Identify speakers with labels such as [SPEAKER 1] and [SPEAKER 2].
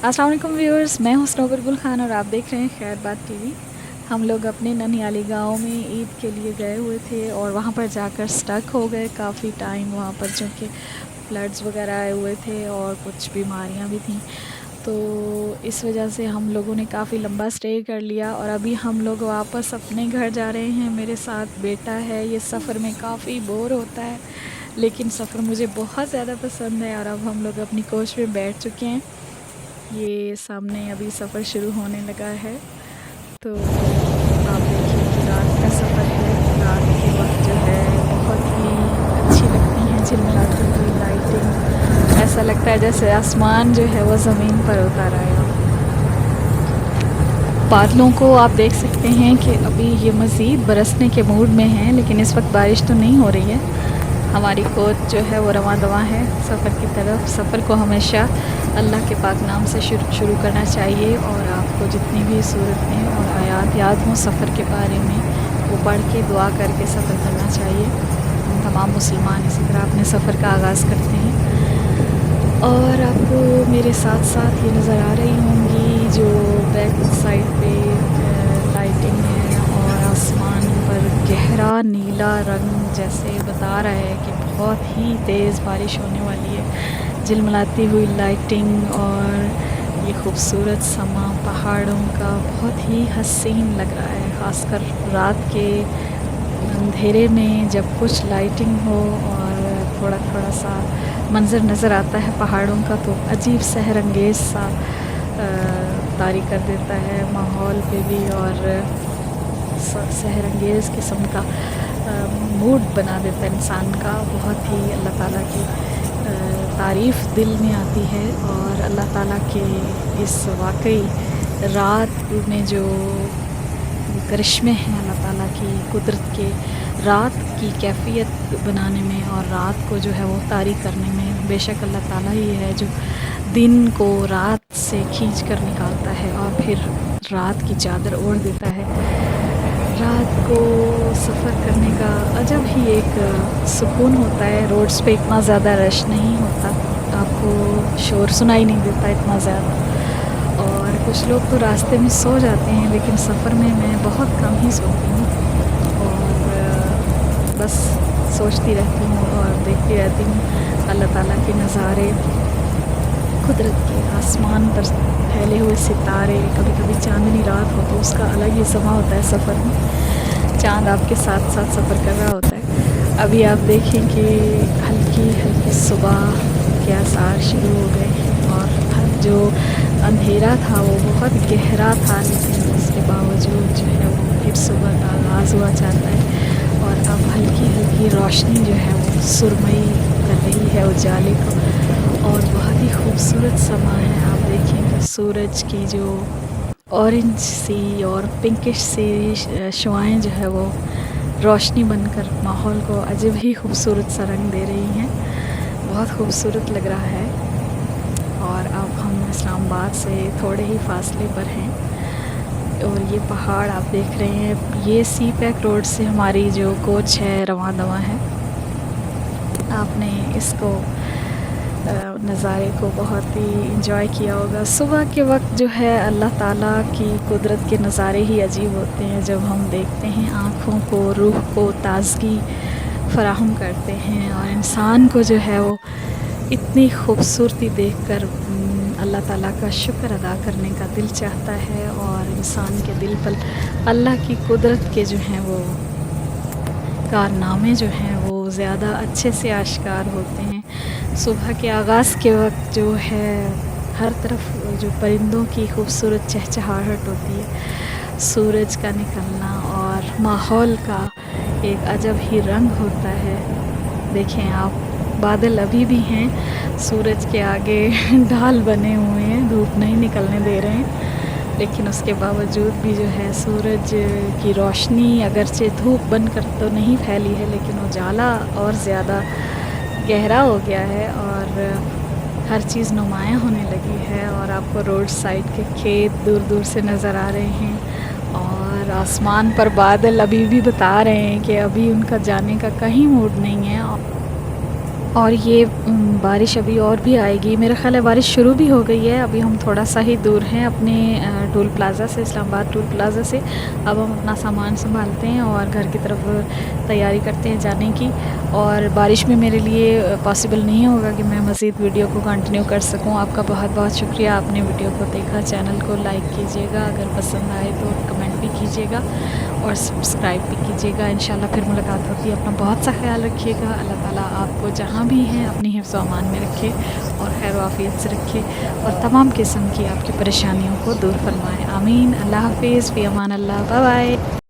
[SPEAKER 1] अस्सलाम वालेकुम व्यूअर्स, मैं हूं स्नो बुलबुल खान और आप देख रहे हैं खैर बात टीवी। हम लोग अपने ननिहाली गांव में ईद के लिए गए हुए थे और वहां पर जाकर स्टक हो गए काफ़ी टाइम वहां पर, चूँकि फ्लड्स वगैरह आए हुए थे और कुछ बीमारियां भी थीं। तो इस वजह से हम लोगों ने काफ़ी लंबा स्टे कर लिया और अभी हम लोग वापस अपने घर जा रहे हैं। मेरे साथ बेटा है। ये सफ़र में काफ़ी बोर होता है, लेकिन सफ़र मुझे बहुत ज़्यादा पसंद है और अब हम लोग अपनी कोच में बैठ चुके हैं। ये सामने अभी सफ़र शुरू होने लगा है। तो आप देखिए कि रात का सफ़र है। रात के वक्त जो है बहुत ही अच्छी लगती हैं झिलमिलाती हुई लाइटिंग। ऐसा लगता है जैसे आसमान जो है वो ज़मीन पर उतर आया। बादलों को आप देख सकते हैं कि अभी ये मज़ीद बरसने के मूड में हैं, लेकिन इस वक्त बारिश तो नहीं हो रही है। हमारी कोच जो है वो रवां दवां है सफ़र की तरफ। सफ़र को हमेशा अल्लाह के पाक नाम से शुरू करना चाहिए और आपको जितनी भी सूरतें और आयात याद हों सफ़र के बारे में, वो पढ़ के दुआ करके सफ़र करना चाहिए। हम तमाम मुसलमान इसी तरह अपने सफ़र का आगाज़ करते हैं। और आपको मेरे साथ साथ ये नज़र आ रही होंगी जो बैक साइड पे लाइटिंग है और आसमान पर गहरा नीला रंग जैसे बता रहा है कि बहुत ही तेज़ बारिश होने वाली है। झिलमिलाती हुई लाइटिंग और ये खूबसूरत समा पहाड़ों का बहुत ही हसीन लग रहा है, ख़ासकर रात के अंधेरे में जब कुछ लाइटिंग हो और थोड़ा थोड़ा सा मंज़र नज़र आता है पहाड़ों का, तो अजीब सहर अंगेज़ सा तारी कर देता है माहौल पे भी और सहर अंगेज़ किस्म का मूड बना देता है इंसान का। बहुत ही अल्लाह ताला की तारीफ़ दिल में आती है और अल्लाह ताला के इस वाकई रात में जो करिश्मे हैं अल्लाह ताला की कुदरत के, रात की कैफियत बनाने में और रात को जो है वो तारी करने में। बेशक अल्लाह ताला ही है जो दिन को रात से खींच कर निकालता है और फिर रात की चादर ओढ़ देता है। रात को सफ़र करने का अजब ही एक सुकून होता है। रोड्स पे इतना ज़्यादा रश नहीं होता, आपको शोर सुनाई नहीं देता इतना ज़्यादा, और कुछ लोग तो रास्ते में सो जाते हैं, लेकिन सफ़र में मैं बहुत कम ही सोती हूँ और बस सोचती रहती हूँ और देखती रहती हूँ अल्लाह ताला के नज़ारे, कुदरत के आसमान पर फैले हुए सितारे। कभी कभी चांदनी रात हो तो उसका अलग ही समा होता है सफ़र में, चांद आपके साथ साथ सफ़र कर रहा होता है। अभी आप देखें कि हल्की हल्की सुबह के आसार शुरू हो गए और जो अंधेरा था वो बहुत गहरा था, लेकिन उसके बावजूद जो है वो फिर सुबह का आगाज़ हुआ चाहता है और अब हल्की हल्की रोशनी जो है वो सुरमई कर रही है उजाले को और बहुत ही खूबसूरत समा है। आप देखेंगे सूरज की जो ऑरेंज सी और पिंकिश सी शुआएं जो है वो रोशनी बनकर माहौल को अजीब ही खूबसूरत सा रंग दे रही हैं। बहुत खूबसूरत लग रहा है। और अब हम इस्लामाबाद से थोड़े ही फासले पर हैं और ये पहाड़ आप देख रहे हैं। ये सी पैक रोड से हमारी जो कोच है रवां दवां है। आपने इसको नज़ारे को बहुत ही इंजॉय किया होगा। सुबह के वक्त जो है अल्लाह ताला की कुदरत के नज़ारे ही अजीब होते हैं, जब हम देखते हैं आँखों को, रूह को ताज़गी फ़राहम करते हैं और इंसान को जो है वो इतनी खूबसूरती देखकर अल्लाह ताला का शुक्र अदा करने का दिल चाहता है और इंसान के दिल पर अल्लाह की कुदरत के जो हैं वो कारनामे जो हैं वो ज़्यादा अच्छे से आश्कार होते हैं। सुबह के आगाज़ के वक्त जो है हर तरफ जो परिंदों की खूबसूरत चहचहाहट होती है, सूरज का निकलना और माहौल का एक अजब ही रंग होता है। देखें आप, बादल अभी भी हैं, सूरज के आगे ढाल बने हुए हैं, धूप नहीं निकलने दे रहे हैं, लेकिन उसके बावजूद भी जो है सूरज की रोशनी अगरचे धूप बनकर तो नहीं फैली है, लेकिन उजाला और ज़्यादा गहरा हो गया है और हर चीज़ नुमायाँ होने लगी है और आपको रोड साइड के खेत दूर दूर से नज़र आ रहे हैं और आसमान पर बादल अभी भी बता रहे हैं कि अभी उनका जाने का कहीं मूड नहीं है। اور یہ بارش ابھی اور بھی آئے گی، میرا خیال ہے بارش شروع بھی ہو گئی ہے۔ ابھی ہم تھوڑا سا ہی دور ہیں اپنے ٹول پلازا سے، اسلام آباد ٹول پلازا سے۔ اب ہم اپنا سامان سنبھالتے ہیں اور گھر کی طرف تیاری کرتے ہیں جانے کی، اور بارش میں میرے لیے پاسبل نہیں ہوگا کہ میں مزید ویڈیو کو کنٹینیو کر سکوں۔ آپ کا بہت بہت شکریہ، آپ نے ویڈیو کو دیکھا، چینل کو لائک کیجیے گا، اگر پسند آئے تو کمنٹ بھی کیجیے گا اور سبسکرائب بھی کیجیے گا۔ انشاءاللہ پھر ملاقات ہوتی ہے۔ اپنا بہت سا خیال رکھیے گا۔ اللہ تعالیٰ آپ کو جہاں بھی ہیں اپنی حفظ و امان میں رکھے اور خیر و عافیت سے رکھے اور تمام قسم کی آپ کی پریشانیوں کو دور فرمائے، آمین۔ اللہ حافظ، فی امان اللہ، بائے بائے۔